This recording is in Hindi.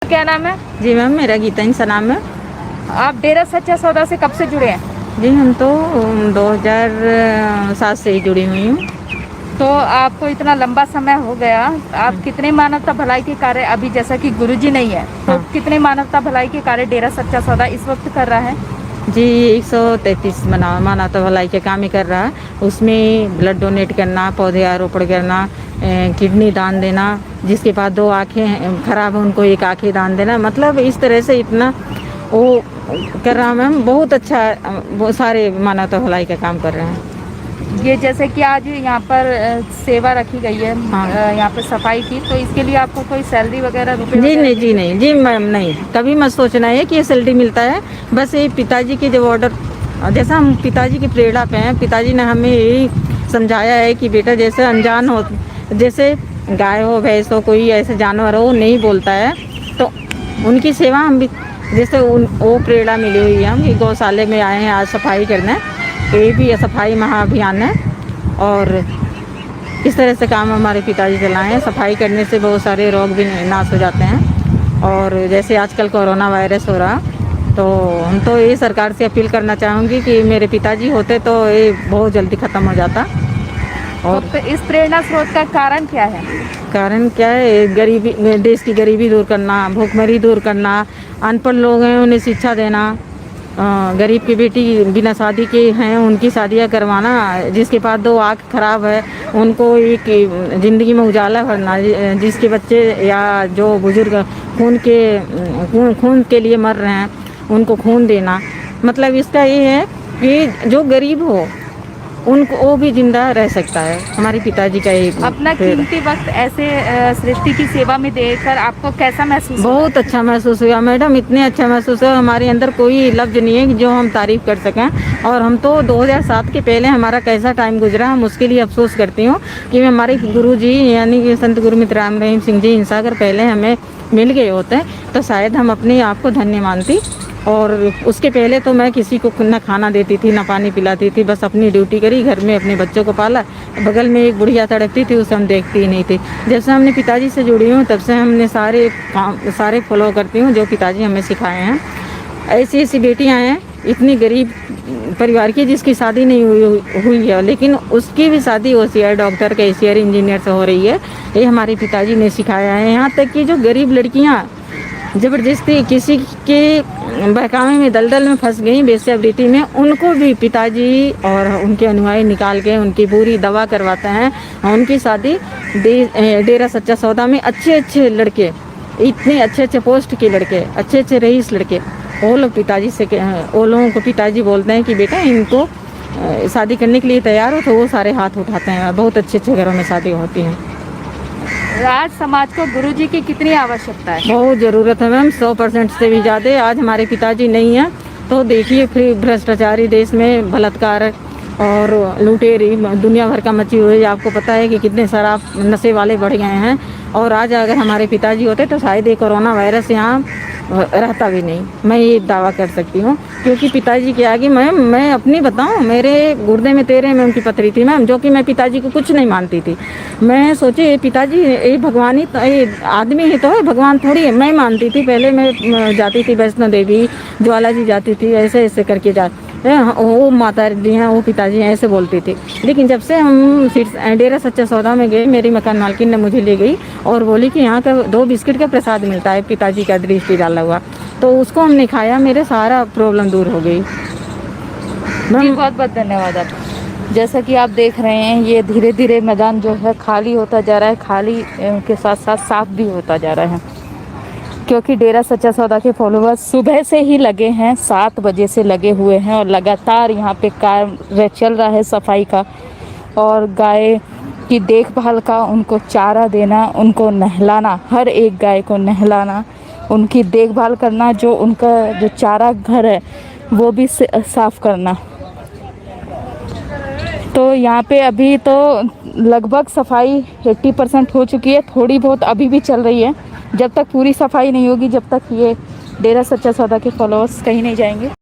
क्या नाम है? जी मैम, मेरा गीता इंसा नाम है। आप डेरा सच्चा सौदा से कब से जुड़े हैं? जी हम तो 2007 से ही जुड़ी हुई हूँ। तो आपको इतना लंबा समय हो गया, आप कितने मानवता भलाई के कार्य, अभी जैसा कि गुरुजी नहीं है तो हाँ। कितने मानवता भलाई के कार्य डेरा सच्चा सौदा इस वक्त कर रहा है? जी 133 मानवता भलाई के काम ही कर रहा है। उसमें ब्लड डोनेट करना, पौधे आरोपण करना, किडनी दान देना, जिसके बाद 2 आँखें खराब है उनको 1 आँखें दान देना, मतलब इस तरह से इतना वो कर रहा है मैम। बहुत अच्छा, बहुत सारे मानवता भलाई का काम कर रहे हैं। ये जैसे कि आज यहाँ पर सेवा रखी गई है, हाँ। यहाँ पर सफाई की, तो इसके लिए आपको कोई सैलरी वगैरह रुपए जी वगैरह नहीं, जी नहीं, जी मैम नहीं, कभी मत सोचना है कि ये सैलरी मिलता है। बस ये पिताजी के जब ऑर्डर, जैसा हम पिताजी की प्रेरणा पे हैं, पिताजी ने हमें यही समझाया है कि बेटा जैसे अनजान हो, जैसे गाय हो, भैंस हो, कोई ऐसे जानवर हो नहीं बोलता है, तो उनकी सेवा हम भी, जैसे वो प्रेरणा मिली हुई है। हम ये गौशाले में आए हैं आज सफाई करने, ये भी सफाई महाअभियान है और इस तरह से काम हमारे पिताजी चलाए हैं। सफाई करने से बहुत सारे रोग भी नाश हो जाते हैं। और जैसे आजकल कोरोना वायरस हो रहा, तो हम तो ये सरकार से अपील करना चाहूँगी कि मेरे पिताजी होते तो ये बहुत जल्दी ख़त्म हो जाता। और तो इस प्रेरणा स्रोत का कारण क्या है? कारण क्या है? गरीबी, देश की गरीबी दूर करना, भूखमरी दूर करना, अनपढ़ लोग हैं उन्हें शिक्षा देना, गरीब की बेटी बिना शादी के हैं उनकी शादियाँ करवाना, जिसके पास 2 आँख खराब है उनको एक ज़िंदगी में उजाला भरना, जिसके बच्चे या जो बुजुर्ग खून के लिए मर रहे हैं उनको खून देना। मतलब इसका ये है कि जो गरीब हो उनको वो भी जिंदा रह सकता है। हमारे पिताजी का ये अपना कीमती वक्त ऐसे सृष्टि की सेवा में देकर आपको कैसा महसूस हुआ? बहुत अच्छा महसूस हुआ मैडम, इतने अच्छा महसूस हुआ, हमारे अंदर कोई लफ्ज़ नहीं है कि जो हम तारीफ़ कर सकें। और हम तो 2007 के पहले हमारा कैसा टाइम गुजरा, हम उसके लिए अफसोस करती हूँ कि हमारे गुरु जी यानी कि संत गुरमित राम रहीम सिंह जी हिंसा अगर पहले हमें मिल गए होते तो शायद हम अपने आप को धन्य मानती। और उसके पहले तो मैं किसी को ना खाना देती थी ना पानी पिलाती थी, बस अपनी ड्यूटी करी, घर में अपने बच्चों को पाला। बगल में एक बुढ़िया तड़पती थी, उसे हम देखती ही नहीं थी। जैसे हमने पिताजी से जुड़ी हूँ तब से हमने सारे फॉलो करती हूँ जो पिताजी हमें सिखाए हैं। ऐसी ऐसी बेटियाँ हैं इतनी गरीब परिवार की जिसकी शादी नहीं हुई है, लेकिन उसकी भी शादी होशियार डॉक्टर, कैशियर, इंजीनियर से हो रही है। ये हमारे पिताजी ने सिखाया है। यहाँ तक कि जो गरीब लड़कियाँ ज़बरदस्ती किसी के बहकावे में दलदल में फंस गई वेश्यावृत्ति में, उनको भी पिताजी और उनके अनुयायी निकाल के उनकी पूरी दवा करवाते हैं। उनकी शादी डेरा सच्चा सौदा में अच्छे अच्छे लड़के, इतने अच्छे अच्छे पोस्ट के लड़के, अच्छे अच्छे रईस लड़के, वो लोग पिताजी से, वो लोगों को पिताजी बोलते हैं कि बेटा इनको शादी करने के लिए तैयार हो, तो वो सारे हाथ उठाते हैं। बहुत अच्छे अच्छे घरों में शादी होती हैं। आज समाज को गुरुजी की कितनी आवश्यकता है? बहुत ज़रूरत है मैम, 100% से भी ज़्यादा। आज हमारे पिताजी नहीं हैं तो देखिए फिर भ्रष्टाचारी देश में बलात्कार और लुटेरी दुनिया भर का मची हुई है। आपको पता है कि कितने शराब नशे वाले बढ़ गए हैं। और आज अगर हमारे पिताजी होते तो शायद ये कोरोना वायरस यहाँ रहता भी नहीं, मैं ये दावा कर सकती हूँ। क्योंकि पिताजी के आगे मैं अपनी बताऊँ, मेरे गुर्दे में 13 में उनकी पथरी थी मैम, जो कि मैं पिताजी को कुछ नहीं मानती थी। मैं सोचे पिताजी ये भगवान ही तो, ये आदमी ही तो है, भगवान थोड़ी है। मैं मानती थी पहले, मैं जाती थी वैष्णो देवी, ज्वाला जी जाती थी, ऐसे ऐसे करके वो माता जी हैं, वो पिताजी हैं, ऐसे बोलती थी। लेकिन जब से हम फिर डेरा सच्चा सौदा में गए, मेरी मकान मालकिन ने मुझे ले गई और बोली कि यहाँ का 2 बिस्किट का प्रसाद मिलता है पिताजी का दृष्टि डाला हुआ, तो उसको हमने खाया, मेरे सारा प्रॉब्लम दूर हो गई। जी बहुत बहुत धन्यवाद आपका। जैसा कि आप देख रहे हैं ये धीरे धीरे मैदान जो है खाली होता जा रहा है, खाली के साथ साथ साफ भी होता जा रहा है, क्योंकि डेरा सच्चा सौदा के फॉलोवर्स सुबह से ही लगे हैं, 7 बजे से लगे हुए हैं और लगातार यहाँ पे कार्य चल रहा है सफाई का और गाय की देखभाल का, उनको चारा देना, उनको नहलाना, हर एक गाय को नहलाना, उनकी देखभाल करना, जो उनका जो चारा घर है वो भी साफ करना। तो यहाँ पे अभी तो लगभग सफाई 80% हो चुकी है, थोड़ी बहुत अभी भी चल रही है। जब तक पूरी सफाई नहीं होगी, जब तक ये डेरा सच्चा सौदा के फॉलोअर्स कहीं नहीं जाएंगे।